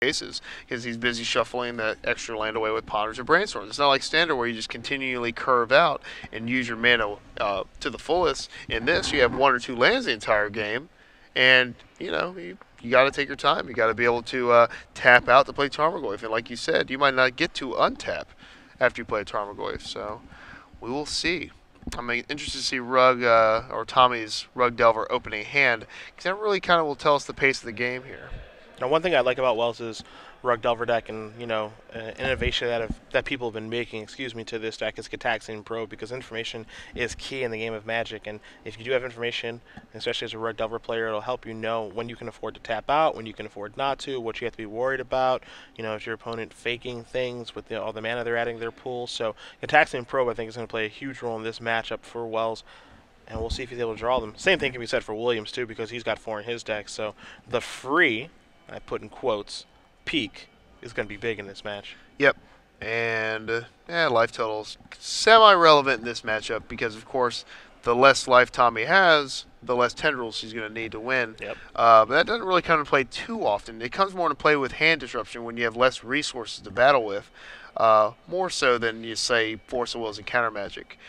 cases because he's busy shuffling that extra land away with ponders or brainstorms. It's not like standard where you just continually curve out and use your mana to the fullest. In this, you have one or two lands the entire game, and you got to take your time. You got to be able to tap out to play Tarmogoyf, and like you said, you might not get to untap after you play Tarmogoyf. So we will see. I'm interested to see Rug or Tommy's Rug Delver opening hand because that really kind of will tell us the pace of the game here. Now, one thing I like about Wells' Rug Delver deck, and innovation that people have been making, to this deck is Gataxian Probe, because information is key in the game of Magic, and if you do have information, especially as a Rug Delver player, it'll help you know when you can afford to tap out, when you can afford not to, what you have to be worried about. If your opponent faking things with all the mana they're adding to their pool. So Gataxian Probe, I think, is going to play a huge role in this matchup for Wells. And we'll see if he's able to draw them. Same thing can be said for Williams, too, because he's got 4 in his deck. So the free, I put in quotes, peak is going to be big in this match. Yep. And life totals semi-relevant in this matchup because, of course, the less life Tommy has, the less tendrils he's going to need to win. Yep. But that doesn't really come into play too often. It comes more into play with hand disruption when you have less resources to battle with, more so than, you say, Force of Wills and Counter Magic.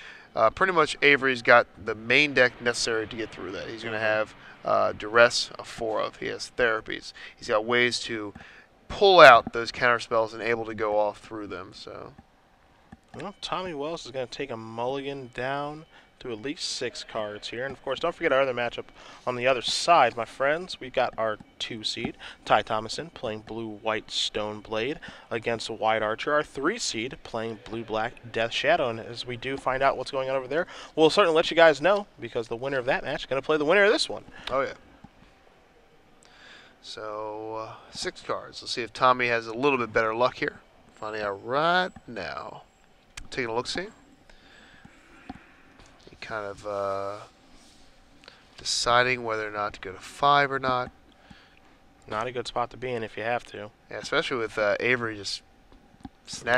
Pretty much Avery's got the main deck necessary to get through that. He's going to have Duress, a 4 of. He has Therapies. He's got ways to pull out those counter spells and able to go off through them. So, well, Tommy Wells is going to take a mulligan down to at least 6 cards here. And, of course, don't forget our other matchup on the other side, my friends. We've got our 2 seed, Ty Thomason, playing blue-white Stoneblade against White Archer. Our 3 seed, playing blue-black Death Shadow. And as we do find out what's going on over there, we'll certainly let you guys know, because the winner of that match is going to play the winner of this one. oh, yeah. So, 6 cards. Let's see if Tommy has a little bit better luck here. Finding out right now. Taking a look-see. Kind of deciding whether or not to go to 5 or not. Not a good spot to be in if you have to. Yeah, especially with Avery just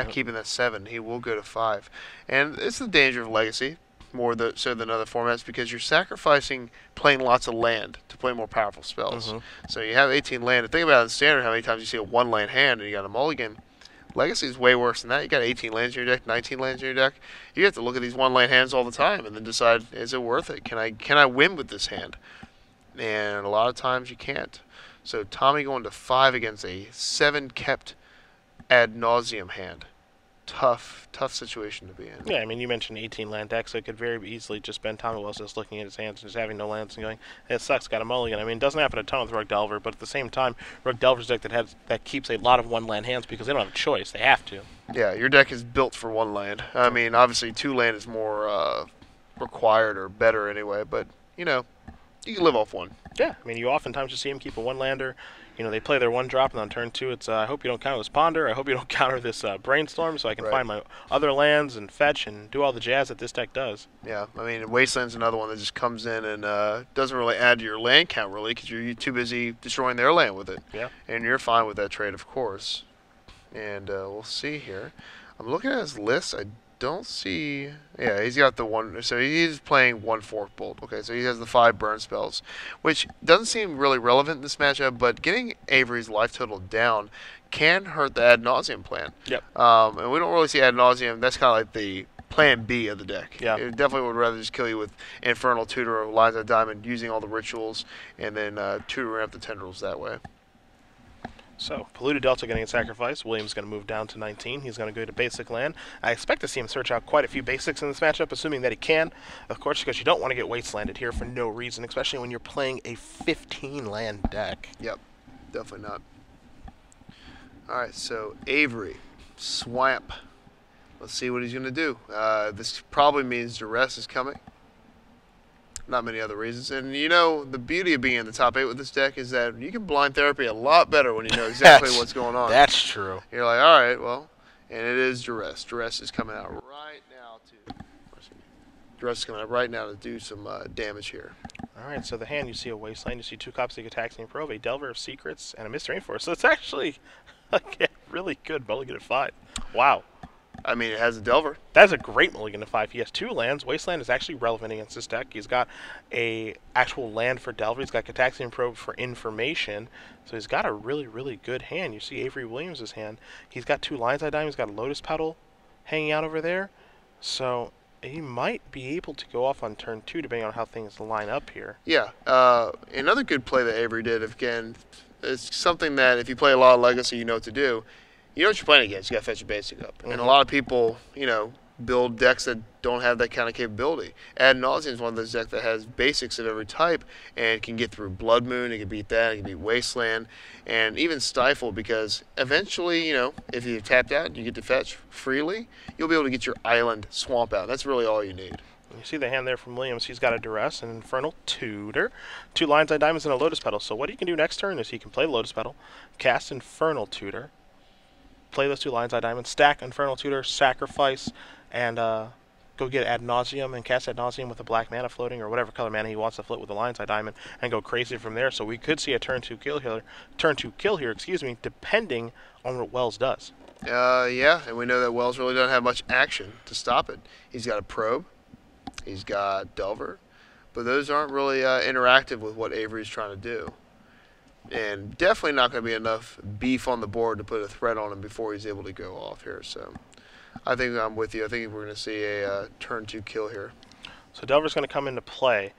keeping that 7. He will go to 5. And it's the danger of Legacy, more so than other formats, because you're sacrificing playing lots of land to play more powerful spells. So you have 18 land. And think about it in Standard, how many times you see a 1-land hand and you got a mulligan. Legacy is way worse than that. You got 18 lands in your deck, 19 lands in your deck. You have to look at these 1-land hands all the time and then decide, is it worth it? Can I win with this hand? And a lot of times you can't. So Tommy going to 5 against a 7 kept ad nauseum hand. Tough situation to be in. Yeah, I mean, you mentioned 18 land deck, so it could very easily just been Tommy Wells just looking at his hands and just having no lands and going, hey, it sucks, got a mulligan. I mean, it doesn't happen a ton with Rug Delver, but at the same time, Rug Delver's deck that keeps a lot of 1-land hands because they don't have a choice. They have to. Yeah, your deck is built for 1 land. I mean, obviously 2 land is more required or better anyway, but, you can live off 1. Yeah, I mean, you oftentimes just see him keep a 1-lander. They play their 1 drop, and on turn 2, it's, I hope you don't counter this Ponder. I hope you don't counter this Brainstorm, so I can find my other lands and fetch and do all the jazz that this deck does. Yeah, I mean, Wasteland's another one that just comes in and doesn't really add to your land count, really, because you're too busy destroying their land with it. Yeah. And you're fine with that trade, of course. And we'll see here. I'm looking at his list. I don't see... Yeah, he's got the 1... So he's playing 1 Fork Bolt. Okay, so he has the 5 burn spells, which doesn't seem really relevant in this matchup, but getting Avery's life total down can hurt the ad nauseum plan. Yep. And we don't really see ad nauseum. That's kind of like the plan B of the deck. Yeah. It definitely would rather just kill you with Infernal Tutor or Lines of Diamond using all the rituals and then tutoring up the tendrils that way. So, Polluted Delta getting a sacrifice. Williams going to move down to 19. He's going to go to basic land. I expect to see him search out quite a few basics in this matchup, assuming that he can. Of course, because you don't want to get wastelanded here for no reason, especially when you're playing a 15-land deck. Yep, definitely not. Alright, so Avery, Swamp. Let's see what he's going to do. This probably means Duress is coming. Not many other reasons. And the beauty of being in the top 8 with this deck is that you can blind therapy a lot better when you know exactly what's going on. That's true. You're like, all right, well, and it is Duress. Duress is coming out right now to do some damage here. All right, so the hand, you see a Wasteland, you see 2 copies of Gataxian Probe, a Delver of Secrets, and a Mist Rainforest. So it's actually a really good mulligan at 5. Wow. I mean, it has a Delver. That's a great mulligan to 5. He has 2 lands. Wasteland is actually relevant against this deck. He's got a actual land for Delver. He's got Cataxian Probe for information. So he's got a really, really good hand. You see Avery Williams' hand. He's got 2 Lion's Eye Diamond. He's got a Lotus Petal hanging out over there. So he might be able to go off on turn 2 depending on how things line up here. Yeah. Another good play that Avery did, again, is something that if you play a lot of Legacy, you know what to do. You know what you're playing against. You got to fetch your basic up. And a lot of people, build decks that don't have that kind of capability. Ad Nauseam is one of those decks that has basics of every type and can get through Blood Moon. It can beat that. It can beat Wasteland. And even Stifle, because eventually, if you've tapped out and you get to fetch freely, you'll be able to get your island swamp out. That's really all you need. You see the hand there from Williams. He's got a Duress, an Infernal Tutor, 2 Lion's Eye Diamonds, and a Lotus Petal. So what he can do next turn is he can play Lotus Petal, cast Infernal Tutor, play those 2 Lion's Eye Diamonds, stack Infernal Tutor, sacrifice, and go get Ad Nauseam and cast Ad Nauseam with a black mana floating or whatever color mana he wants to float with the Lion's Eye Diamond and go crazy from there. So we could see a turn 2 kill here, depending on what Wells does. Yeah, and we know that Wells really doesn't have much action to stop it. He's got a Probe. He's got Delver. But those aren't really interactive with what Avery's trying to do. And definitely not going to be enough beef on the board to put a threat on him before he's able to go off here. So I think I'm with you. I think we're going to see a turn 2 kill here. So Delver's going to come into play.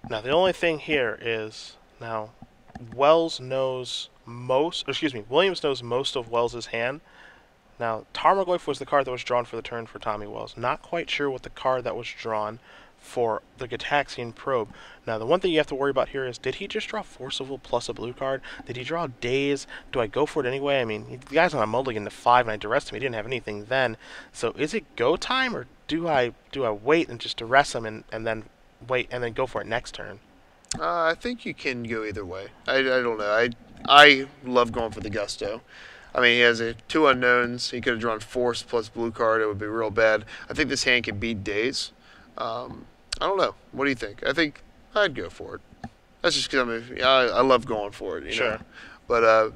Now the only thing here is now Williams knows most of Wells' hand. Now Tarmogoyf was the card that was drawn for the turn for Tommy Wells. Not quite sure what the card that was drawn for the Gataxian Probe. Now, the one thing you have to worry about here is, did he just draw Forcible plus a blue card? Did he draw Daze? Do I go for it anyway? I mean, the guy's on a mulligan to 5, and I duressed him. He didn't have anything then. So is it go time, or do I wait and just duress him and then wait and then go for it next turn? I think you can go either way. I don't know. I love going for the Gusto. I mean, he has 2 unknowns. He could have drawn Force plus blue card. It would be real bad. I think this hand can beat Daze. I don't know. What do you think? I think I'd go for it. That's just because I love going for it. You know? But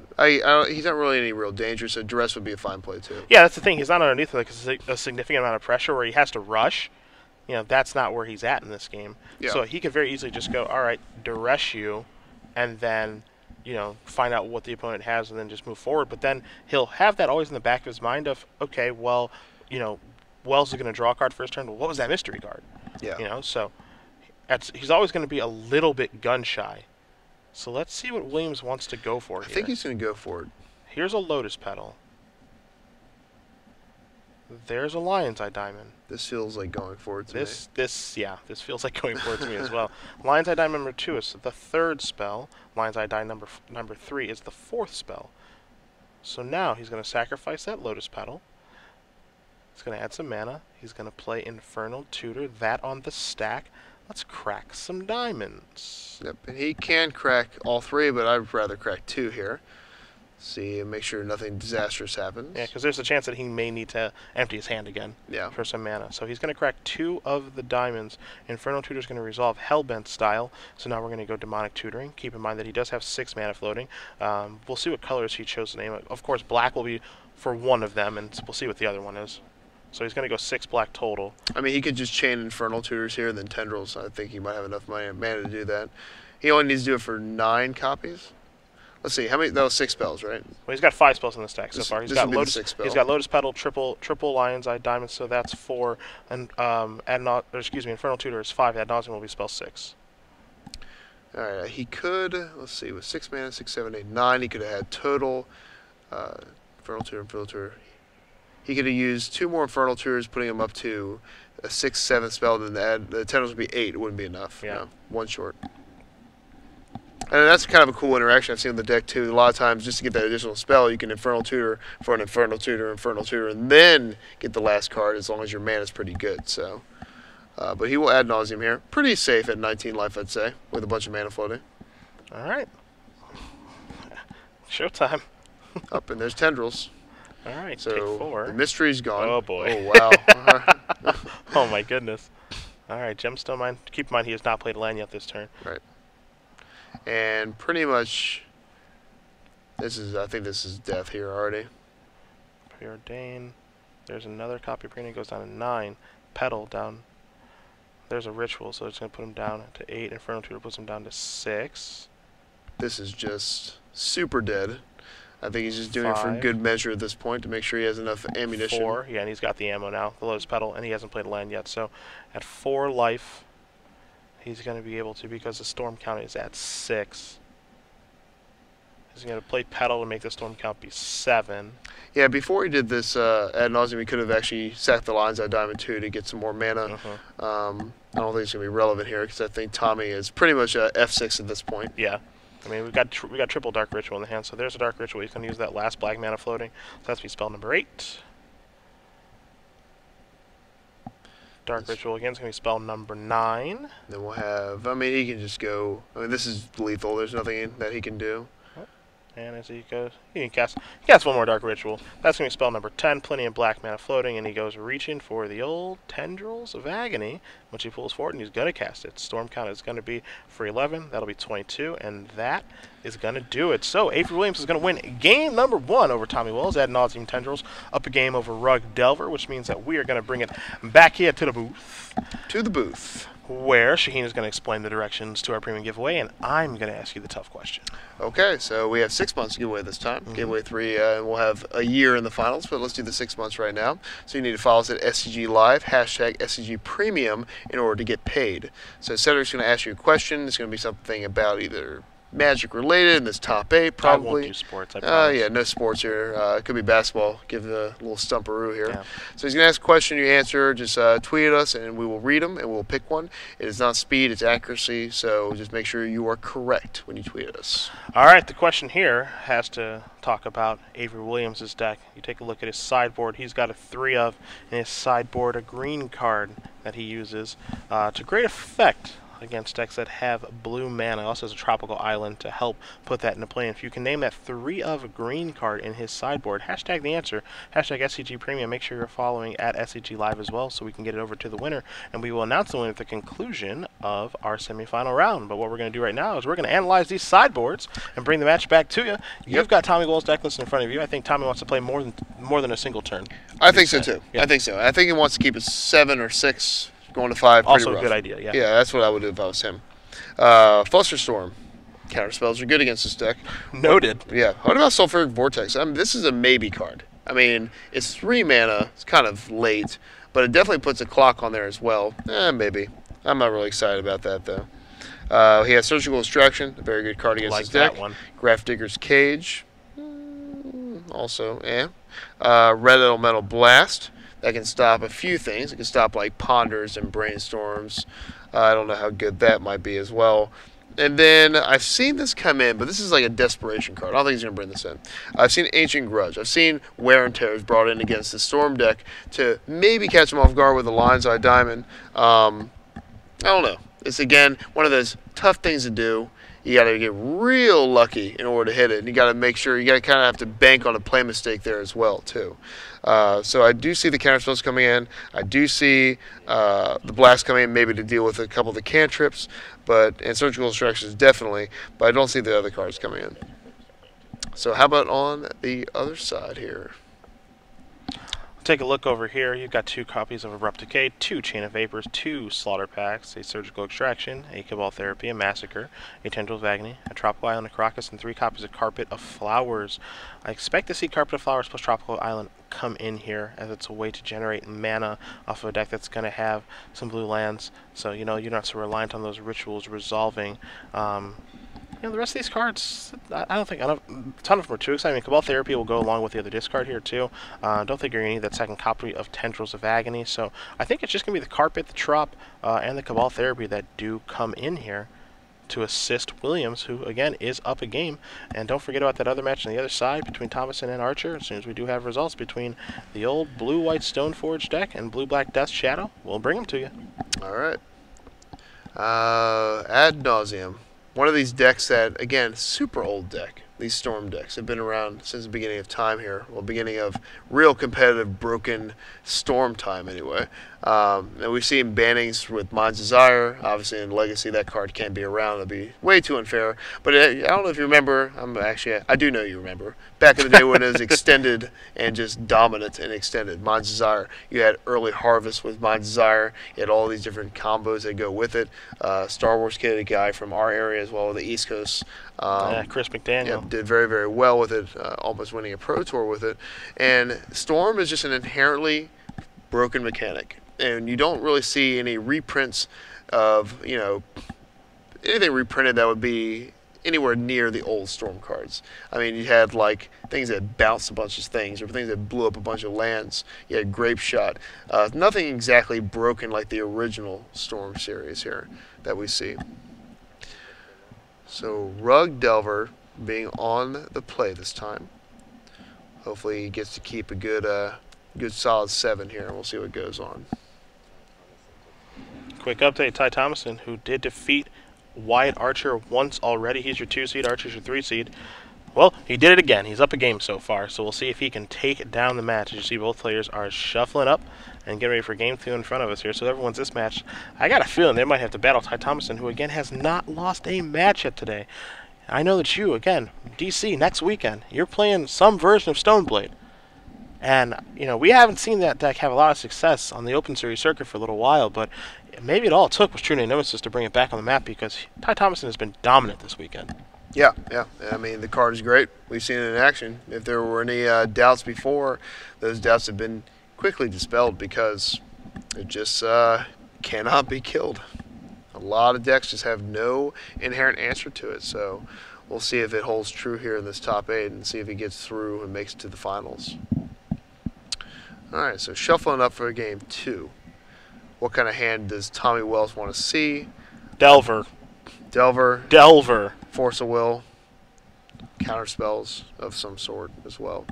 he's not really any real danger, so duress would be a fine play too. Yeah, that's the thing. He's not underneath like a significant amount of pressure where he has to rush. That's not where he's at in this game. Yeah. So he could very easily just go, all right, duress you, and then find out what the opponent has, and then just move forward. But then he'll have that always in the back of his mind of, okay, well, Wells is going to draw a card first turn. Well, what was that mystery card? Yeah. So he's always going to be a little bit gun shy. So let's see what Williams wants to go for here. I think he's going to go for it. Here's a Lotus Petal. There's a Lion's Eye Diamond. This feels like going for it to me. This feels like going for it to me as well. Lion's Eye Diamond number 2 is the 3rd spell. Lion's Eye Diamond number 3 is the 4th spell. So now he's going to sacrifice that Lotus Petal. He's going to add some mana. He's going to play Infernal Tutor, that on the stack. Let's crack some diamonds. Yep, and he can crack all 3, but I'd rather crack 2 here. See, and make sure nothing disastrous happens. Yeah, because there's a chance that he may need to empty his hand again for some mana. So he's going to crack 2 of the diamonds. Infernal Tutor is going to resolve Hellbent style. So now we're going to go Demonic Tutoring. Keep in mind that he does have 6 mana floating. We'll see what colors he chose to name. Of course, black will be for one of them, and we'll see what the other one is. So he's going to go 6 black total. I mean, he could just chain Infernal Tutors here and then Tendrils. I think he might have enough mana to do that. He only needs to do it for 9 copies. Let's see, how many? That was 6 spells, right? Well, he's got 5 spells in the stack so far. He's got Lotus. Spell. He's got Lotus Petal, triple Lion's Eye Diamond, so that's 4. And Infernal Tutor is 5. Ad Nauseam will be spell 6. All right, he could. Let's see, with 6 mana, 6, 7, 8, 9. He could have had total Infernal Tutor. He could have used 2 more Infernal Tutors, putting him up to a 6, 7 spell. Then the Tendrils would be 8. It wouldn't be enough. Yeah, 1 short. And that's kind of a cool interaction I've seen on the deck too. A lot of times, just to get that additional spell, you can Infernal Tutor for an Infernal Tutor, and then get the last card as long as your mana is pretty good. So, but he will Ad Nauseam here. Pretty safe at 19 life, I'd say, with a bunch of mana floating. All right. Showtime. Up, and there's Tendrils. All right, so take 4. The mystery's gone. Oh, boy. Oh, wow. Oh, my goodness. All right, Gemstone Mine. Keep in mind he has not played land yet this turn. Right. And pretty much, I think this is death here already. Preordain. There's another copy of Prina, goes down to 9. Petal down. There's a Ritual, so it's going to put him down to 8. Inferno Tutor puts him down to 6. This is just super dead. I think he's just doing it for 5. good measure at this point to make sure he has enough ammunition. 4. Yeah, and he's got the ammo now, the Lotus Petal, and he hasn't played land yet. So at 4 life, he's going to be able to, because the storm count is at 6. He's going to play Petal to make the storm count be 7. Yeah, before he did this ad nauseum, he could have actually sacked the lines out Diamond 2 to get some more mana. I don't think it's going to be relevant here because I think Tommy is pretty much a F6 at this point. Yeah. I mean, we got triple Dark Ritual in the hand, so there's a Dark Ritual. He's going to use that last black mana floating. So that's be spell number 8. Dark Ritual again is going to be spell number 9. Then we'll have, I mean, he can just go, I mean, this is lethal. There's nothing that he can do. And as he goes, he casts one more Dark Ritual. That's going to be spell number 10, plenty of black mana floating, and he goes reaching for the old Tendrils of Agony, which he pulls forward, and he's going to cast it. Storm count is going to be for 11. That'll be 22, and that is going to do it. So Avery Williams is going to win game number 1 over Tommy Wells, ad nauseum Tendrils, up a game over Rug Delver, which means that we are going to bring it back here to the booth. To the booth. Where Shaheen is going to explain the directions to our premium giveaway, and I'm going to ask you the tough question. Okay, so we have 6 months to give away this time. Giveaway 3, and we'll have a year in the finals, but let's do the 6 months right now. So you need to follow us at SCG Live, hashtag SCG Premium, in order to get paid. So Cedric's going to ask you a question. It's going to be something about either Magic related in this top 8, probably. I won't do sports, I promise. Yeah, no sports here. It could be basketball. Give a little stumperoo here. Yeah. So he's going to ask a question, you answer, just tweet at us, and we will read them, and we'll pick one. It is not speed, it's accuracy, so just make sure you are correct when you tweet at us. All right, the question here has to talk about Avery Williams' deck. You take a look at his sideboard. He's got a 3 of in his sideboard, a green card that he uses to great effect against decks that have blue mana. Also has a tropical island to help put that into play. And if you can name that 3 of green card in his sideboard, hashtag the answer, hashtag SCG Premium. Make sure you're following at SCG Live as well so we can get it over to the winner. And we will announce the winner at the conclusion of our semifinal round. But what we're going to do right now is we're going to analyze these sideboards and bring the match back to you. You've got Tommy Wells' deck list in front of you. I think Tommy wants to play more than a single turn. I think so too. Yeah. I think so. I think he wants to keep it 7 or 6. Going to 5, pretty Also rough. a good idea, yeah. Yeah, that's what I would do if I was him. Flusterstorm. Counterspells are good against this deck. Noted. Yeah. What about Sulfuric Vortex? I mean, this is a maybe card. I mean, it's 3 mana. It's kind of late, but it definitely puts a clock on there as well. Maybe. I'm not really excited about that, though. He has Surgical Extraction, a very good card against his deck. That one. Grafdigger's Cage. Also, Red Elemental Blast. That can stop a few things. It can stop like Ponders and Brainstorms. I don't know how good that might be as well. And then I've seen this come in, but this is like a desperation card. I don't think he's going to bring this in. I've seen Ancient Grudge. I've seen Wear and Tear is brought in against the Storm deck to maybe catch him off guard with the Lion's Eye Diamond. I don't know. It's, again, one of those tough things to do. You got to get real lucky in order to hit it. And you got to make sure, you got to kind of have to bank on a play mistake there as well, too. So I do see the counterspells coming in. I do see the blast coming in maybe to deal with a couple of the cantrips, and surgical instructions definitely, but I don't see the other cards coming in. So how about on the other side here? Take a look over here. You've got 2 copies of Abrupt Decay, 2 Chain of Vapors, 2 Slaughter Packs, a Surgical Extraction, a Cabal Therapy, a Massacre, a Tendrils of Agony, a Tropical Island of Caracas, and 3 copies of Carpet of Flowers. I expect to see Carpet of Flowers plus Tropical Island come in here as it's a way to generate mana off of a deck that's going to have some blue lands. So, you're not so reliant on those rituals resolving. The rest of these cards, I don't think a ton of them are too exciting. Cabal Therapy will go along with the other discard here too. Don't think you're going to need that second copy of Tendrils of Agony. So I think it's just going to be the Carpet, the Trop, and the Cabal Therapy that do come in here to assist Williams, who again is up a game. And don't forget about that other match on the other side between Thomason and Archer. As soon as we do have results between the old blue-white Stoneforge deck and blue-black Death Shadow, we'll bring them to you. All right. Ad nauseum. One of these decks that, again, super old deck. These Storm decks have been around since the beginning of time here. Well, beginning of real competitive broken Storm time, anyway. And we've seen bannings with Mind's Desire. Obviously, in Legacy, that card can't be around. It'd be way too unfair. But I don't know if you remember. I do know you remember. Back in the day when it was extended and just dominant and extended. Mind's Desire. You had early harvest with Mind's Desire. You had all these different combos that go with it. Star Wars Kid, a guy from our area as well, the East Coast. Chris McDaniel. Yeah, did very, very well with it, almost winning a Pro Tour with it. And Storm is just an inherently broken mechanic. And you don't really see any reprints of, anything reprinted that would be anywhere near the old Storm cards. I mean, you had, like, things that bounced a bunch of things, or things that blew up a bunch of lands. You had Grape Shot. Nothing exactly broken like the original Storm series here that we see. So Rug Delver being on the play this time. Hopefully he gets to keep a good solid 7 here, and we'll see what goes on. Quick update, Ty Thomason, who did defeat Wyatt Archer once already. He's your 2 seed, Archer's your 3 seed. Well, he did it again. He's up a game so far, so we'll see if he can take down the match. As you see, both players are shuffling up and getting ready for game 2 in front of us here. So everyone's this match. I got a feeling they might have to battle Ty Thomason, who again has not lost a match yet today. I know that you, again, DC, next weekend, you're playing some version of Stoneblade. And, we haven't seen that deck have a lot of success on the Open Series circuit for a little while, but maybe all it took was True Name Nemesis to bring it back on the map, because Ty Thomason has been dominant this weekend. Yeah. I mean, the card is great. We've seen it in action. If there were any doubts before, those doubts have been quickly dispelled because it just cannot be killed. A lot of decks just have no inherent answer to it, so we'll see if it holds true here in this top 8 and see if he gets through and makes it to the finals. Alright, so shuffling up for game 2. What kind of hand does Tommy Wells want to see? Delver. Force of Will. Counter spells of some sort as well.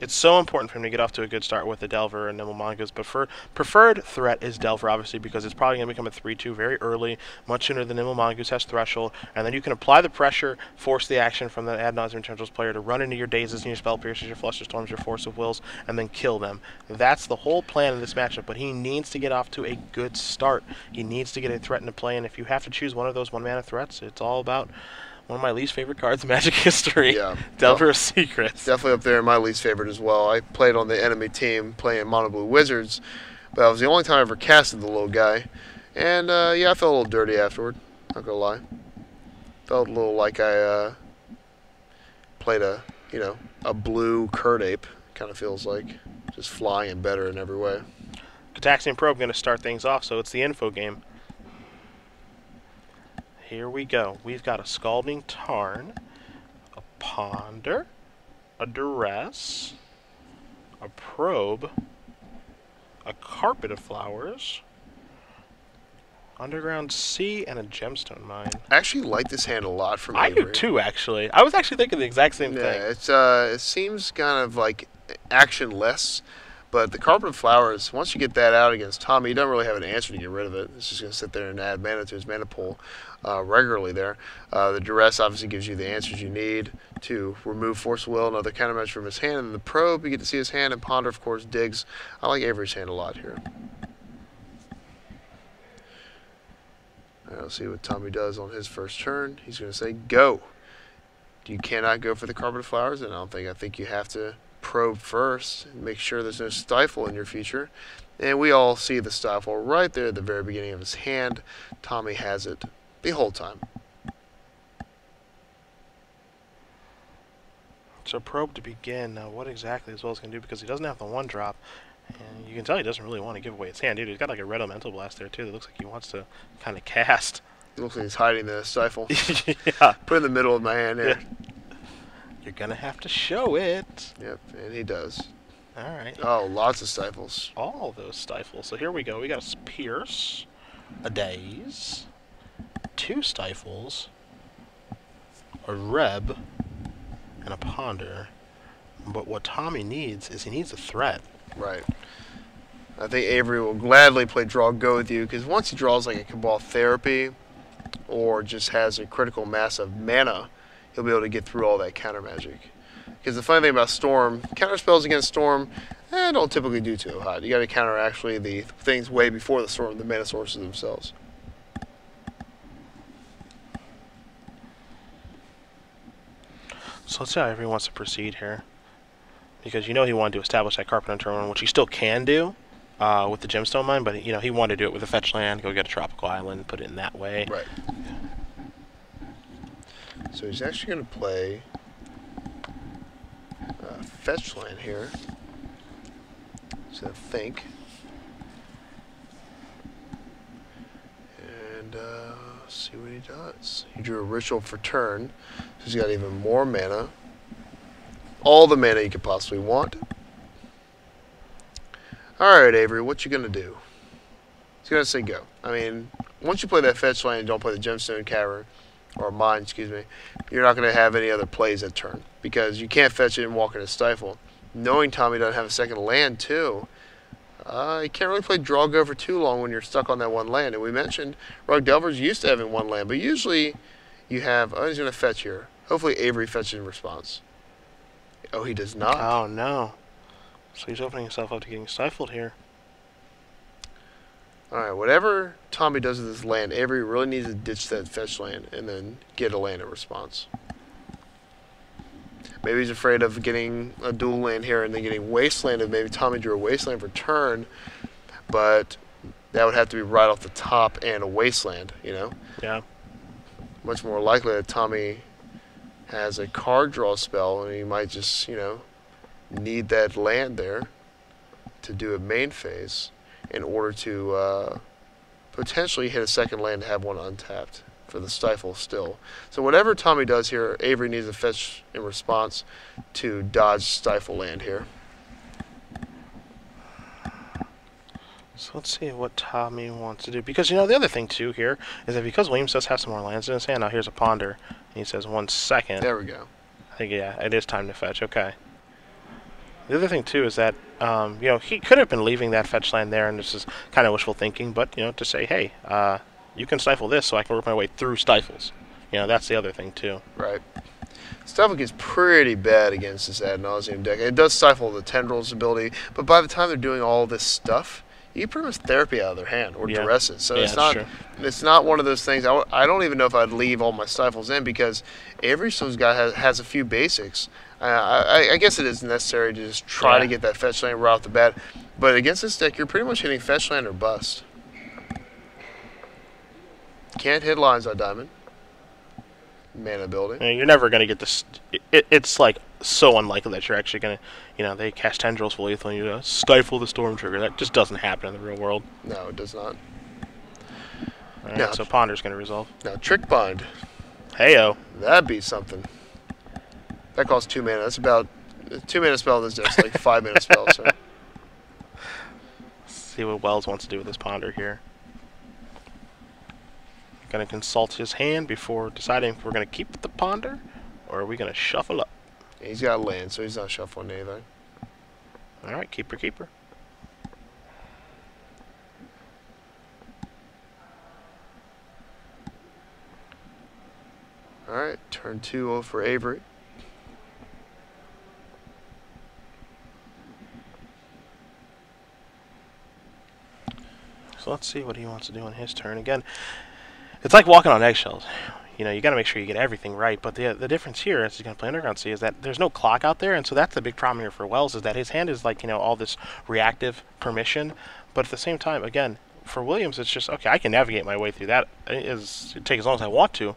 It's so important for him to get off to a good start with the Delver and Nimble Mongoose, but preferred threat is Delver, obviously, because it's probably going to become a 3-2 very early, much sooner than Nimble Mongoose has Threshold, and then you can apply the pressure, force the action from the Ad Nauseam Tendrils player to run into your Dazes and your Spell Piercers, your Fluster Storms, your Force of Wills, and then kill them. That's the whole plan of this matchup, but he needs to get off to a good start. He needs to get a threat into play, and if you have to choose one of those one-mana threats, it's all about one of my least favorite cards in Magic history. Yeah. Delver of Secrets. Definitely up there in my least favorite as well. I played on the enemy team playing Mono Blue Wizards, but that was the only time I ever casted the little guy. And, I felt a little dirty afterward. Not gonna lie. Felt a little like I played a blue Curd Ape. Kind of feels like. Just flying and better in every way. Gataxian Probe going to start things off, so it's the info game. Here we go. We've got a Scalding Tarn, a Ponder, a Duress, a Probe, a Carpet of Flowers, Underground Sea, and a Gemstone Mine. I actually like this hand a lot from I Avery. do too, actually. I was actually thinking the exact same thing. It seems kind of like actionless. But the Carpet of Flowers, once you get that out against Tommy, you don't really have an answer to get rid of it. It's just going to sit there and add mana to his mana pool regularly there. The Duress obviously gives you the answers you need to remove Force of Will and other countermeasures from his hand. And the Probe, you get to see his hand, and Ponder, of course, digs. I like Avery's hand a lot here. All right, let's see what Tommy does on his first turn. He's going to say, go. You cannot go for the Carpet of Flowers, and I think you have to probe first and make sure there's no Stifle in your future. And we all see the Stifle right there at the very beginning of his hand. Tommy has it the whole time. So Probe to begin. Now what exactly is Wells going to do, because he doesn't have the 1-drop. And you can tell he doesn't really want to give away his hand, dude. He's got like a Red Elemental Blast there too that looks like he wants to kind of cast. It looks like he's hiding the Stifle. Yeah. Put it in the middle of my hand there. Yeah. You're going to have to show it. Yep, and he does. All right. Oh, lots of Stifles. All those Stifles. So here we go. We got a Pierce, a Daze, 2 Stifles, a Reb, and a Ponder. But what Tommy needs is he needs a threat. Right. I think Avery will gladly play Draw Go with you, because once he draws like a Cabal Therapy or just has a critical mass of mana he'll be able to get through all that counter magic. Because the funny thing about Storm, counter spells against Storm, don't typically do too hot. You got to counter actually the things way before the Storm, the mana sources themselves. So let's see how Avery wants to proceed here. Because he wanted to establish that carpet on turn 1, which he still can do with the gemstone mine, but he wanted to do it with a fetch land, go get a tropical island, put it in that way. Right. So he's actually going to play fetch land here. He's going to think. And see what he does. He drew a ritual for turn, so he's got even more mana. All the mana you could possibly want. Alright, Avery, what you going to do? He's going to say go. I mean, once you play that fetch land and don't play the gemstone cavern, or mine, excuse me, you're not going to have any other plays that turn. Because you can't fetch it and walk into Stifle. Knowing Tommy doesn't have a second land, too, you can't really play draw go for too long when you're stuck on that one land. And we mentioned Rug Delver's used to having one land, but usually you have, he's going to fetch here. Hopefully Avery fetches in response. Oh, he does not. Oh, no. So he's opening himself up to getting stifled here. Alright, whatever Tommy does with this land, Avery really needs to ditch that fetch land and then get a land in response. Maybe he's afraid of getting a dual land here and then getting wasteland, if maybe Tommy drew a wasteland for turn, but that would have to be right off the top and a wasteland, Yeah. Much more likely that Tommy has a card draw spell and he might just, need that land there to do a main phase in order to potentially hit a second land to have one untapped for the Stifle still. So whatever Tommy does here, Avery needs to fetch in response to dodge Stifle land here. So let's see what Tommy wants to do. Because, the other thing, too, here is that because Williams does have some more lands in his hand, now here's a Ponder. And he says 1 second. There we go. I think, yeah, it is time to fetch. Okay. The other thing, too, is that, he could have been leaving that fetch land there, and this is kind of wishful thinking, but, to say, hey, you can stifle this so I can work my way through stifles. That's the other thing, too. Right. Stifle gets pretty bad against this ad nauseum deck. It does stifle the Tendrils ability, but by the time they're doing all this stuff, you pretty much therapy out of their hand or duress it. So it's not one of those things. I don't even know if I'd leave all my stifles in because every Stone's guy has a few basics. I guess it is necessary to just try to get that fetch land right off the bat. But against this deck, you're pretty much hitting fetch land or bust. Can't hit lines on Diamond. Mana ability. You're never going to get this. It's like so unlikely that you're actually going to, they cast Tendrils for lethal and you stifle the Storm Trigger. That just doesn't happen in the real world. No, it does not. Alright, no, so Ponder's going to resolve. Now, Trick Bind. Heyo. That'd be something. That costs 2 mana. That's about a 2 mana spell in this deck. It's like 5 mana spell. So. Let's see what Wells wants to do with this Ponder here. Going to consult his hand before deciding if we're going to keep the Ponder or are we going to shuffle up. He's got land, so he's not shuffling anything. Alright, keeper. Alright, turn 2 for Avery. So let's see what he wants to do on his turn. Again, it's like walking on eggshells. You got to make sure you get everything right. But the difference here, as he's going to play Underground Sea, is that there's no clock out there. And so that's the big problem here for Wells, is that his hand is like, all this reactive permission. But at the same time, again, for Williams, it's just, okay, I can navigate my way through that. It take as long as I want to,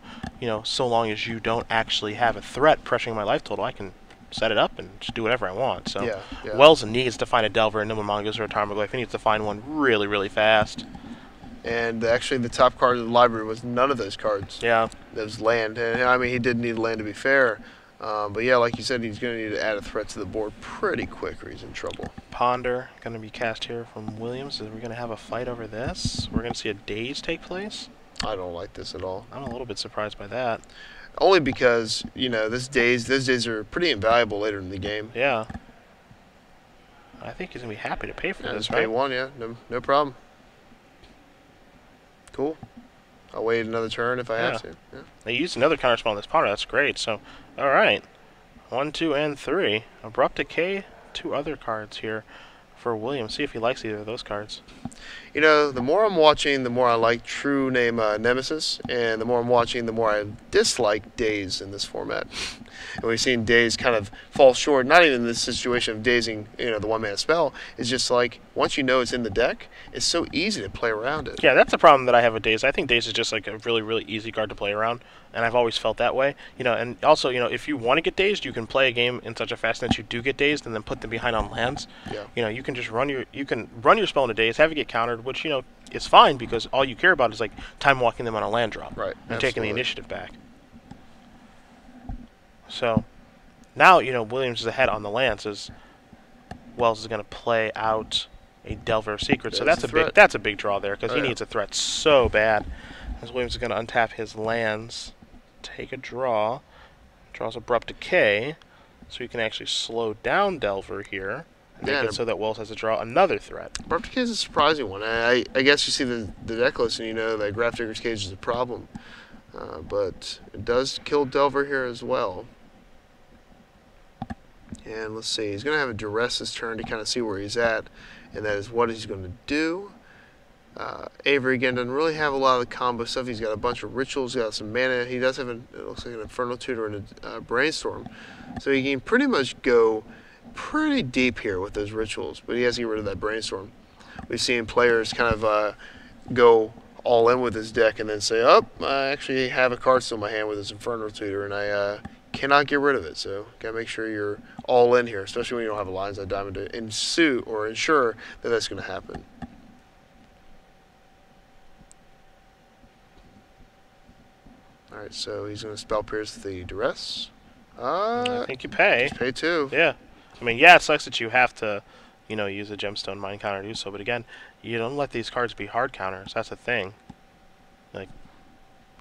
so long as you don't actually have a threat pressuring my life total, I can set it up and just do whatever I want. So Wells needs to find a Delver, a Nimble Mongoose, or a Tarmogoyf. He needs to find one really, really fast. And actually, the top card of the library was none of those cards. Yeah. That was land. And I mean, he did need land to be fair. But yeah, like you said, he's going to need to add a threat to the board pretty quick or he's in trouble. Ponder going to be cast here from Williams. Are we going to have a fight over this? We're going to see a daze take place? I don't like this at all. I'm a little bit surprised by that. Only because, those days are pretty invaluable later in the game. Yeah. I think he's going to be happy to pay for this, right? Pay 1, yeah. No problem. Cool. I'll wait another turn if I Yeah. have to. Yeah. They used another counterspell on this ponder. That's great. So, all right. 1, 2, and 3. Abrupt Decay, 2 other cards here for William. See if he likes either of those cards. You know, the more I'm watching, the more I like True Name Nemesis, and the more I'm watching, the more I dislike Daze in this format. And we've seen Daze kind of fall short, not even in this situation of dazing, the one-mana spell. It's just like, once you know it's in the deck, it's so easy to play around it. Yeah, that's the problem that I have with Daze. I think Daze is just like a really, really easy card to play around, and I've always felt that way. And also, if you want to get dazed, you can play a game in such a fashion that you do get dazed, and then put them behind on lands. Yeah. You can just run your spell into Daze, have it get countered, which is fine because all you care about is like time walking them on a land drop, Right. and taking the initiative back. So now Williams is ahead on the lands as Wells is going to play out a Delver of Secrets. So that's a big draw there because he needs a threat so bad. As Williams is going to untap his lands, take a draw, draws Abrupt Decay, so he can actually slow down Delver here and make it so that Wells has to draw another threat. Abrupt Decay is a surprising one. I guess you see the deck list and you know that Grafdigger's Cage is a problem, but it does kill Delver here as well. And let's see, he's going to have a Duress this turn to kind of see where he's at, and that is what he's going to do. Avery, again, doesn't really have a lot of the combo stuff. He's got a bunch of rituals, he's got some mana. He does have, it looks like an Infernal Tutor and a Brainstorm. So he can pretty much go pretty deep here with those rituals, but he has to get rid of that Brainstorm. We've seen players kind of go all in with his deck and then say, oh, I actually have a card still in my hand with this Infernal Tutor, and I cannot get rid of it. So gotta make sure you're all in here, especially when you don't have a Lion's Eye Diamond to ensure that that's going to happen. Alright, so he's going to Spell Pierce the Duress. I think you pay. Just pay 2. Yeah. I mean, yeah, it sucks that you have to, use a Gemstone Mine counter to do so, but again, you don't let these cards be hard counters. That's the thing. Like,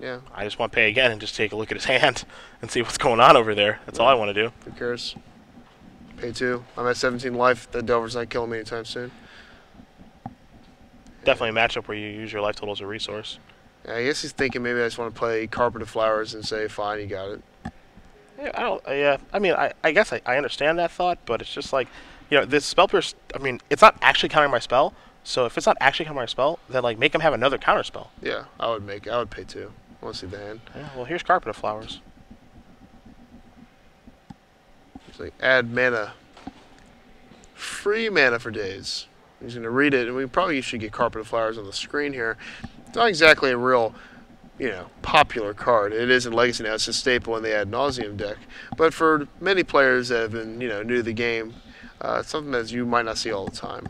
yeah, I just want to pay again and just take a look at his hand and see what's going on over there. That's all I want to do. Who cares? Pay 2. I'm at 17 life. The Delver's not killing me anytime soon. Definitely a matchup where you use your life total as a resource. Yeah, I guess he's thinking maybe I just want to play Carpet of Flowers and say, fine, you got it. Yeah, I mean, I guess I understand that thought, but it's just like, this Spell Pierce, I mean, it's not actually countering my spell, so if it's not actually countering my spell, then, like, make him have another counter spell. Yeah, I would pay 2. I want to see the hand. Yeah, well, here's Carpet of Flowers. It's like, add mana. Free mana for days. He's going to read it, and we probably should get Carpet of Flowers on the screen here. It's not exactly a real, popular card. It is in Legacy now. It's a staple in the Ad Nauseam deck. But for many players that have been, new to the game, it's something that you might not see all the time.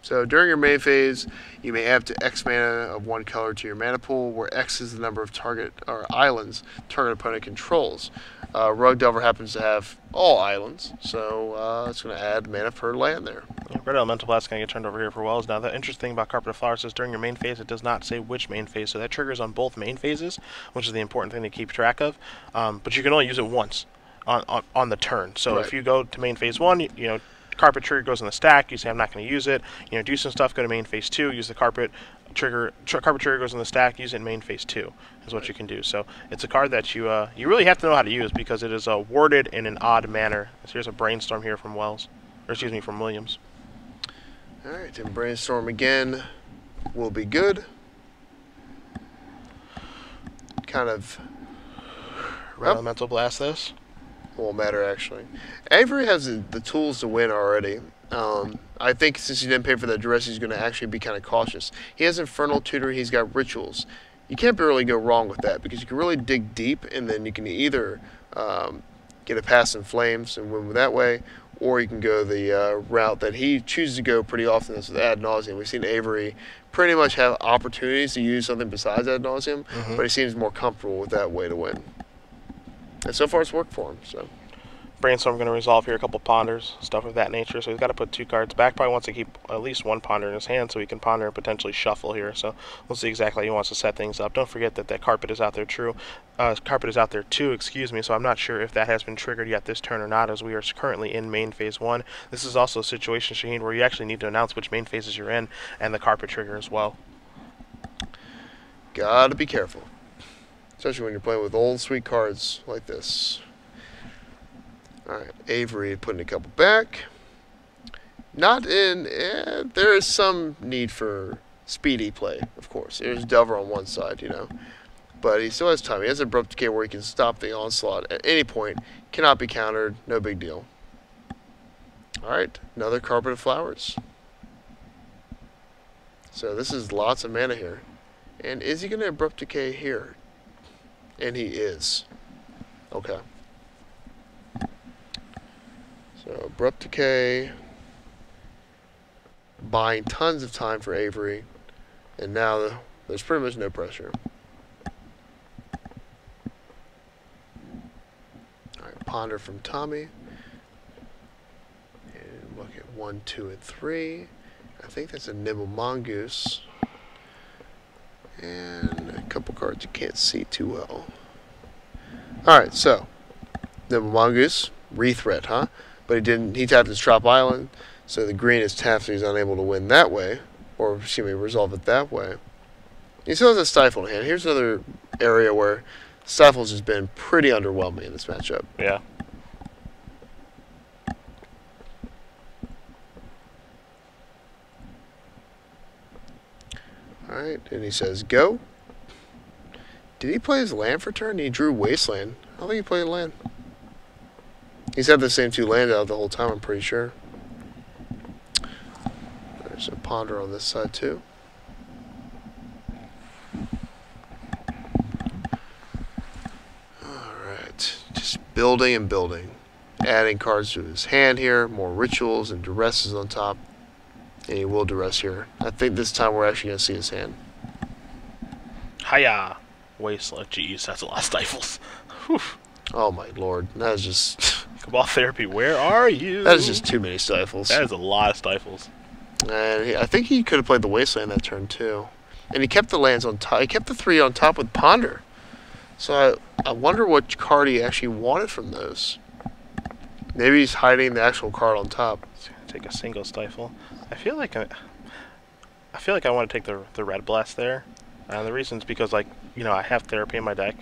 So during your main phase, you may add to X mana of one color to your mana pool, where X is the number of target or islands target opponent controls. Rogue Delver happens to have all islands, so it's going to add mana per land there. Yeah, Red Elemental Blast is going to get turned over here for Wells. Now, the interesting thing about Carpet of Flowers is during your main phase, it does not say which main phase, so that triggers on both main phases, which is the important thing to keep track of. But you can only use it once on the turn. So if you go to main phase 1, Carpet trigger goes in the stack. You say, I'm not going to use it. Do some stuff, go to main phase 2, use the Carpet trigger. Carpet trigger goes in the stack, use it in main phase 2 is what you can do. So it's a card that you really have to know how to use because it is worded in an odd manner. So here's a Brainstorm here from from Williams. Alright, and Brainstorm again will be good. Kind of Red Elemental Blast this. Won't matter, actually. Avery has the tools to win already. I think since he didn't pay for that Duress, he's going to actually be kind of cautious. He has Infernal Tutor, he's got Rituals. You can't really go wrong with that because you can really dig deep, and then you can either get a Pass in Flames and win that way, or you can go the route that he chooses to go pretty often, is with Ad Nauseam. We've seen Avery pretty much have opportunities to use something besides Ad Nauseam, but he seems more comfortable with that way to win. And so far it's worked for him. So Brainstorm going to resolve here a couple ponders, stuff of that nature. So he's got to put 2 cards back. Probably wants to keep at least 1 ponder in his hand so he can ponder and potentially shuffle here. So we'll see exactly how he wants to set things up. Don't forget that Carpet is out there Carpet is out there too, excuse me. So I'm not sure if that has been triggered yet this turn or not, as we are currently in main phase 1. This is also a situation, Shaheen, where you actually need to announce which main phases you're in and the Carpet trigger as well. Gotta be careful. Especially when you're playing with old sweet cards like this. Alright, Avery putting a couple back. Not in... there is some need for speedy play, of course. There's Delver on one side, you know. But he still has time. He has an abrupt decay where he can stop the onslaught at any point. Cannot be countered. No big deal. Alright, another Carpet of Flowers. So this is lots of mana here. And is he going to abrupt decay here? And he is. Okay. So abrupt decay. Buying tons of time for Avery. And now there's pretty much no pressure. Alright, Ponder from Tommy. And look at 1, 2, and 3. I think that's a Nibble Mongoose. And a couple cards you can't see too well. Alright, so Nibble Mongoose, Rethreat, huh? But he tapped his Trop Island, so the green is tapped, so he's unable to win that way. Or, excuse me, resolve it that way. He still has a Stifle in hand. Here's another area where Stifle's has been pretty underwhelming in this matchup. Yeah. Alright, and he says go. Did he play his land for turn? He drew Wasteland. I don't think he played land. He's had the same two lands out the whole time, I'm pretty sure. There's a Ponder on this side too. Alright, just building and building. Adding cards to his hand here, more rituals and duresses on top. And he will duress here. I think this time we're actually going to see his hand. Hiya! Wasteland. Jeez, that's a lot of Stifles. Whew. Oh my lord. That is just... Cabal Therapy, where are you? That is just too many Stifles. That is a lot of Stifles. And I think he could have played the Wasteland that turn too. And he kept the lands on top. He kept the 3 on top with Ponder. So I wonder what card he actually wanted from those. Maybe he's hiding the actual card on top. Take a single Stifle. I feel like I want to take the Red Blast there. And the reason is because, like, you know, I have Therapy in my deck.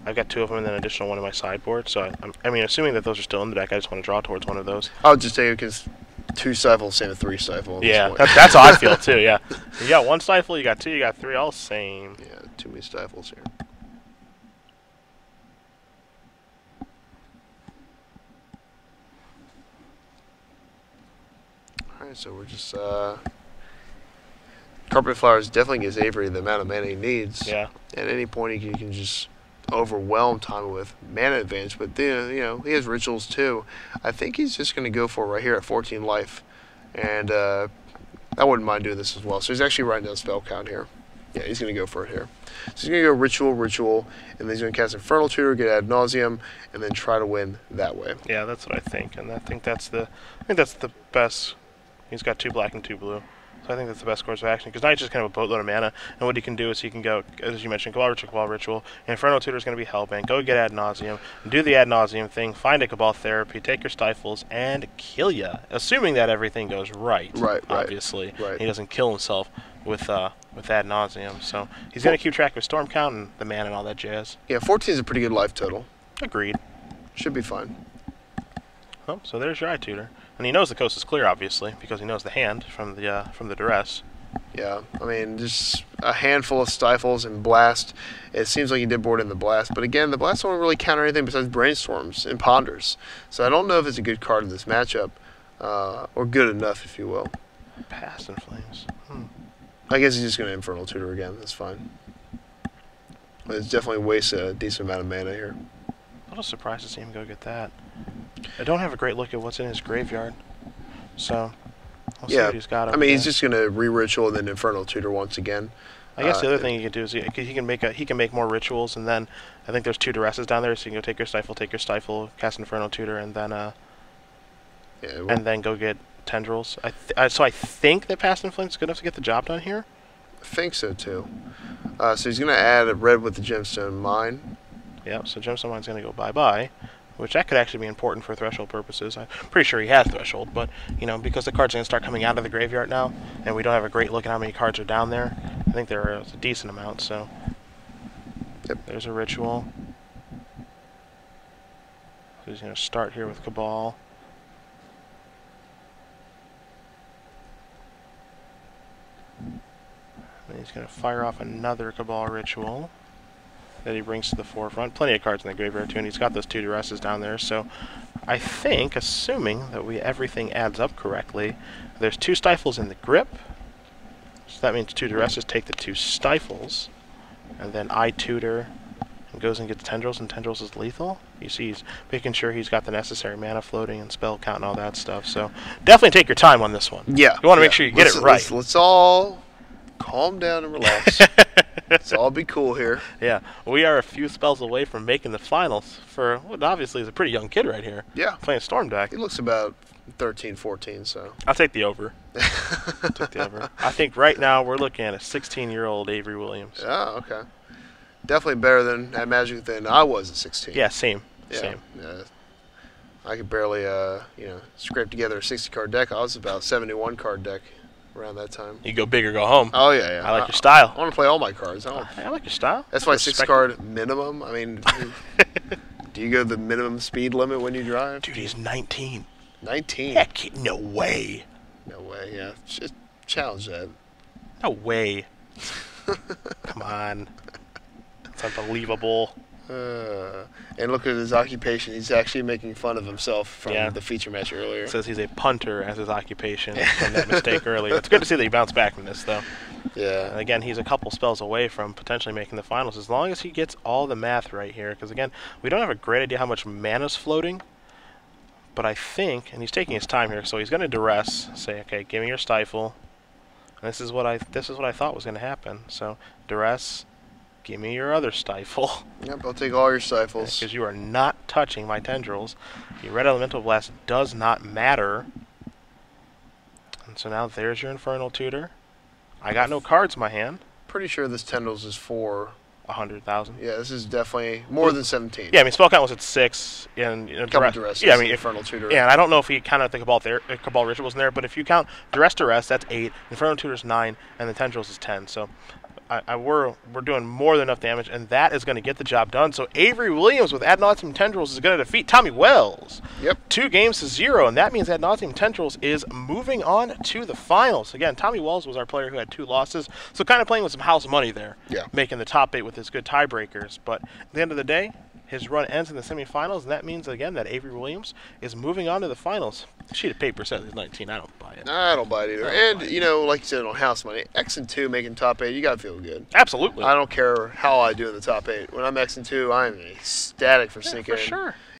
I've got 2 of them and then an additional 1 in my sideboard. So I mean, assuming that those are still in the deck, I just want to draw towards one of those. I'll just take it because 2 Stifles, same as 3 Stifle. Yeah, that's how I feel too. Yeah, you got 1 Stifle, you got 2, you got 3, all same. Yeah, too many Stifles here. Alright, so we're just Carpet of Flowers definitely gives Avery the amount of mana he needs. Yeah. At any point he can just overwhelm Tommy with mana advantage, but then, you know, he has rituals too. I think he's just going to go for it right here at 14 life, and I wouldn't mind doing this as well. So he's actually writing down spell count here. Yeah, he's going to go for it here. So he's going to go ritual, and then he's going to cast Infernal Tutor, get Ad Nauseam, and then try to win that way. Yeah, that's what I think, and I think that's the best. He's got 2 black and 2 blue. So I think that's the best course of action, because now he's just kind of a boatload of mana, and what he can do is he can go, as you mentioned, Cabal Ritual, Inferno Tutor is going to be Hellbent, go get Ad Nauseam, do the Ad Nauseam thing, find a Cabal Therapy, take your Stifles, and kill ya, assuming that everything goes right, obviously. Right. He doesn't kill himself with Ad Nauseam, so he's going to keep track of Storm Count and the mana and all that jazz. Yeah, 14 is a pretty good life total. Agreed. Should be fine. Oh, so there's your Eye Tutor. And he knows the coast is clear, obviously, because he knows the hand from the duress. Yeah, I mean, just a handful of Stifles and Blast. It seems like he did board in the Blast, but again, the Blast don't really counter anything besides Brainstorms and Ponders. So I don't know if it's a good card in this matchup, or good enough, if you will. Past in Flames. I guess he's just going to Infernal Tutor again. That's fine. But it's definitely wasted a decent amount of mana here. A little surprised to see him go get that. I don't have a great look at what's in his graveyard, so we'll see what he's got. I mean, he's just gonna re-ritual and then Infernal Tutor once again. I guess the other thing he could do is he can make more rituals, and then I think there's 2 duresses down there, so you can go take your stifle, cast Infernal Tutor, and then and then go get tendrils. So I think that Past in Flames is good enough to get the job done here. I think so too. So he's gonna add a red with the Gemstone Mine. Yep. So Gemstone Mine's gonna go bye-bye. Which that could actually be important for threshold purposes. I'm pretty sure he has threshold, but you know, because the cards are going to start coming out of the graveyard now, and we don't have a great look at how many cards are down there, think there was a decent amount, so Yep. there's a ritual. So he's going to start here with Cabal. And he's going to fire off another Cabal ritual that he brings to the forefront. Plenty of cards in the graveyard too, and he's got those 2 duresses down there. So I think, assuming that everything adds up correctly, there's 2 stifles in the grip. So that means 2 duresses take the 2 stifles, and then I tutor and goes and gets tendrils, and tendrils is lethal. You see he's making sure he's got the necessary mana floating and spell count and all that stuff. So definitely take your time on this one. Yeah. You want to make sure you get it right. Let's all calm down and relax. Let's all be cool here. Yeah, we are a few spells away from making the finals for what obviously is a pretty young kid right here. Yeah. Playing Storm deck. He looks about 13, 14, so. I'll take the over. Take the over. I think right now we're looking at a 16-year-old Avery Williams. Oh, okay. Definitely better than at Magic than I was at 16. Yeah, same. Yeah. Same. I could barely, scrape together a 60-card deck. I was about 71-card deck around that time. You go big or go home. Oh, yeah. I like your style. I want to play all my cards. I like your style. That's my 6-card minimum. I mean, do you go the minimum speed limit when you drive? Dude, he's 19. 19? Heck, no way. No way, yeah. Just challenge that. No way. Come on. It's unbelievable. And look at his occupation. He's actually making fun of himself from the feature match earlier. It says he's a punter as his occupation from that mistake earlier. It's good to see that he bounced back from this, though. Yeah. And again, he's a couple spells away from potentially making the finals, as long as he gets all the math right here. Because, again, we don't have a great idea how much mana's floating. But I think, and he's taking his time here, so he's going to duress, say, okay, give me your stifle. And this is what I thought was going to happen. So, duress, give me your other stifle. Yep, I'll take all your stifles. Because you are not touching my tendrils. Your red elemental blast does not matter. And so now there's your infernal tutor. I got no cards in my hand. Pretty sure this tendrils is for 100,000. Yeah, this is definitely more than 17. Yeah, I mean spell count was at 6, and couple duress. Yeah, I mean infernal tutor. Yeah, and I don't know if he counted the Cabal rituals in there, but if you count duress, that's 8, infernal tutor's 9, and the tendrils is 10. So we're doing more than enough damage, and that is going to get the job done. So Avery Williams with Ad Nauseam Tendrils is going to defeat Tommy Wells. Yep. 2-0, and that means Ad Nauseam Tendrils is moving on to the finals. Again, Tommy Wells was our player who had 2 losses, so kind of playing with some house money there. Yeah. Making the top 8 with his good tiebreakers. But at the end of the day, his run ends in the semifinals, and that means, again, that Avery Williams is moving on to the finals. The sheet of paper says he's 19. I don't buy it. I don't buy it either. And, like you said, on house money, X and 2 making top 8, you got to feel good. Absolutely. I don't care how I do in the top 8. When I'm X and 2, I'm ecstatic for sinking. For sure.